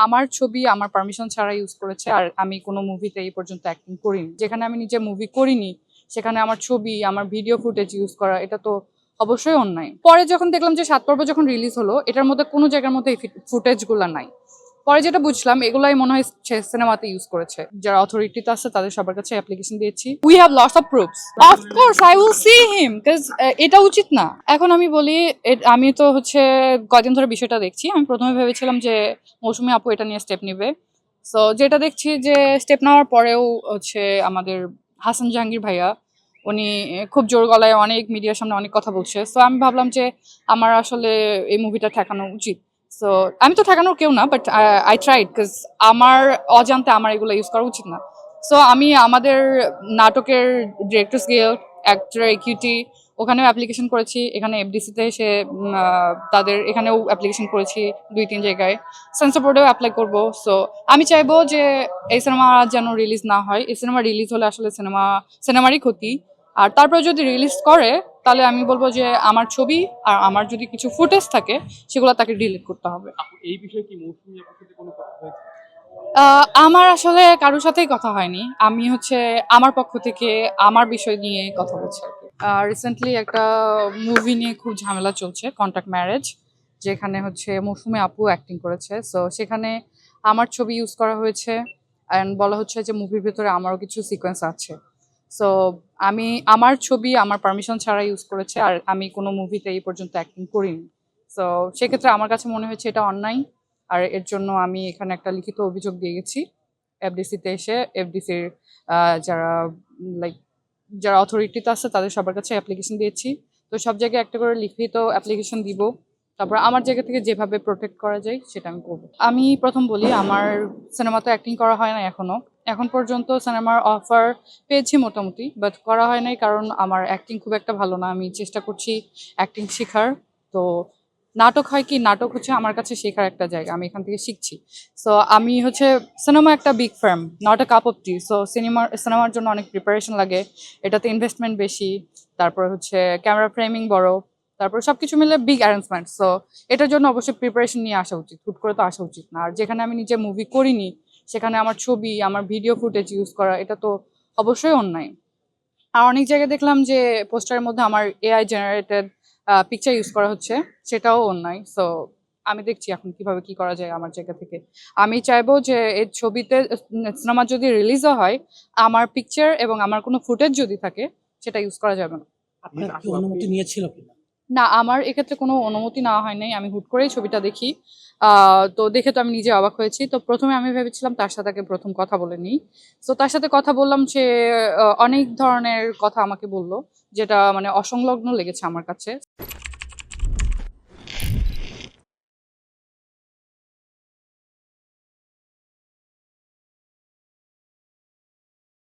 আমার ছবি আমার পারমিশন ছাড়া ইউজ করেছে, আর আমি কোনো মুভিতে এই পর্যন্ত অ্যাক্টিং করিনি। যেখানে আমি নিজে মুভি করিনি সেখানে আমার ছবি আমার ভিডিও ফুটেজ ইউজ করা এটা তো অবশ্যই অন্যায়। পরে যখন দেখলাম যে 7 পর্ব যখন রিলিজ হলো, এটার মধ্যে কোনো জায়গার মধ্যে এই ফুটেজ গুলা নাই। পরে যেটা বুঝলাম এগুলাই মনে হয় সিনেমাতে ইউজ করেছে। যারা অথরিটিতে আছে তাদের সবার কাছে অ্যাপ্লিকেশন দিয়েছি। We have lots of proofs. Of course I will see him, because এটা উচিত না। এখন আমি বলি, আমি তো হচ্ছে কয়দিন ধরে বিষয়টা দেখছি। আমি প্রথমে ভেবেছিলাম যে মৌসুমী আপু এটা নিয়ে স্টেপ নিবে। সো যেটা দেখছি যে স্টেপ নেওয়ার পরেও হচ্ছে আমাদের হাসান জাহাঙ্গীর ভাইয়া উনি খুব জোর গলায় অনেক মিডিয়ার সামনে অনেক কথা বলছে। সো আমি ভাবলাম যে আমার আসলে এই মুভিটা ঠেকানো উচিত। সো আমি তো ঠেকানোর কেউ না, বাট আই ট্রাইড, বিকজ আমার অজান্তে আমার এগুলো ইউজ করা উচিত না। সো আমি আমাদের নাটকের ডিরেক্টর্স গিল্ড, অ্যাক্টর ইকুইটি ওখানেও অ্যাপ্লিকেশন করেছি। এখানে এফডিসিতে এসে তাদের এখানেও অ্যাপ্লিকেশন করেছি 2-3 জায়গায়। সেন্সর বোর্ডেও অ্যাপ্লাই করবো। সো আমি চাইবো যে এই সিনেমা যেন রিলিজ না হয়। এই সিনেমা রিলিজ হলে আসলে সিনেমারই ক্ষতি। আর তারপরে যদি রিলিজ করে তাহলে আমি বলবো যে আমার ছবি আর আমার যদি কিছু ফুটেজ থাকে সেগুলো তাকে ডিলিট করতে হবে। এই বিষয়ে কি মৌসুমী আপুর সাথে কোনো কথা হয়েছে? আমার আসলে কারোর সাথেই কথা হয়নি। আমি হচ্ছে আমার পক্ষ থেকে আমার বিষয় নিয়ে কথা বলছি আর কি। রিসেন্টলি একটা মুভি নিয়ে খুব ঝামেলা চলছে, কন্ট্রাক্ট ম্যারেজ, যেখানে হচ্ছে মৌসুমী আপু অ্যাক্টিং করেছে। সো সেখানে আমার ছবি ইউজ করা হয়েছে অ্যান্ড বলা হচ্ছে যে মুভির ভিতরে আমারও কিছু সিকোয়েন্স আছে। সো আমি আমার ছবি আমার পারমিশন ছাড়া ইউজ করেছে, আর আমি কোনো মুভিতে এই পর্যন্ত অ্যাক্টিং করিনি। সো সেক্ষেত্রে আমার কাছে মনে হয়েছে এটা অন্যায়। আর এর জন্য আমি এখানে একটা লিখিত অভিযোগ দিয়ে গেছি এফডিসিতে এসে। এফডিসির যারা লাইক যারা অথরিটিতে আছে তাদের সবার কাছে অ্যাপ্লিকেশন দিয়েছি। তো সব জায়গায় একটা করে লিখিত অ্যাপ্লিকেশন দিব। তারপর আমার জায়গা থেকে যেভাবে প্রোটেক্ট করা যায় সেটা আমি করবো। আমি প্রথম বলি, আমার সিনেমাতে অ্যাক্টিং করা হয় না এখনো। এখন পর্যন্ত সিনেমার অফার পেয়েছি মোটামুটি, বাট করা হয় নাই কারণ আমার অ্যাক্টিং খুব একটা ভালো না। আমি চেষ্টা করছি অ্যাক্টিং শেখার। তো নাটক হয় কি, নাটক হচ্ছে আমার কাছে শেখার একটা জায়গা, আমি এখান থেকে শিখছি। সো আমি হচ্ছে সিনেমা একটা big farm, not a cup of T. So সিনেমার জন্য অনেক প্রিপারেশন লাগে, এটাতে ইনভেস্টমেন্ট বেশি। তারপর হচ্ছে ক্যামেরা ফ্রেমিং বড়, তারপর সবকিছু মিলে বিগ অ্যারেঞ্জমেন্ট। সো এটার জন্য অবশ্যই প্রিপারেশন নিয়ে আসা উচিত, হুট করে তো আসা উচিত না। আর যেখানে আমি নিজে মুভি করিনি সেখানে আমার ছবি আমার ভিডিও ফুটেজ ইউজ করা এটা তো অবশ্যই অন্যায়। আর অনেক জায়গায় দেখলাম যে পোস্টারের মধ্যে আমার এআই জেনারেটেড পিকচার ইউজ করা হচ্ছে, সেটাও অন্যায়। সো আমি দেখছি এখন কিভাবে কি করা যায় আমার জায়গা থেকে। আমি চাইবো যে এই ছবিতে সিনেমা যদি রিলিজও হয়, আমার পিকচার এবং আমার কোনো ফুটেজ যদি থাকে সেটা ইউজ করা যাবে না। আপনার কি অনুমতি নিয়েছিল কিনা? না, আমার এক্ষেত্রে কোনো অনুমতি নেওয়া হয় নাই। আমি হুট করেই ছবিটা দেখি। তো দেখে তো আমি নিজে অবাক হয়েছি। তো প্রথমে আমি ভেবেছিলাম তার সাথে আগে প্রথম কথা বলে নিই। সো তার সাথে কথা বললাম, সে অনেক ধরনের কথা আমাকে বলল, যেটা মানে অসংলগ্ন লেগেছে আমার কাছে।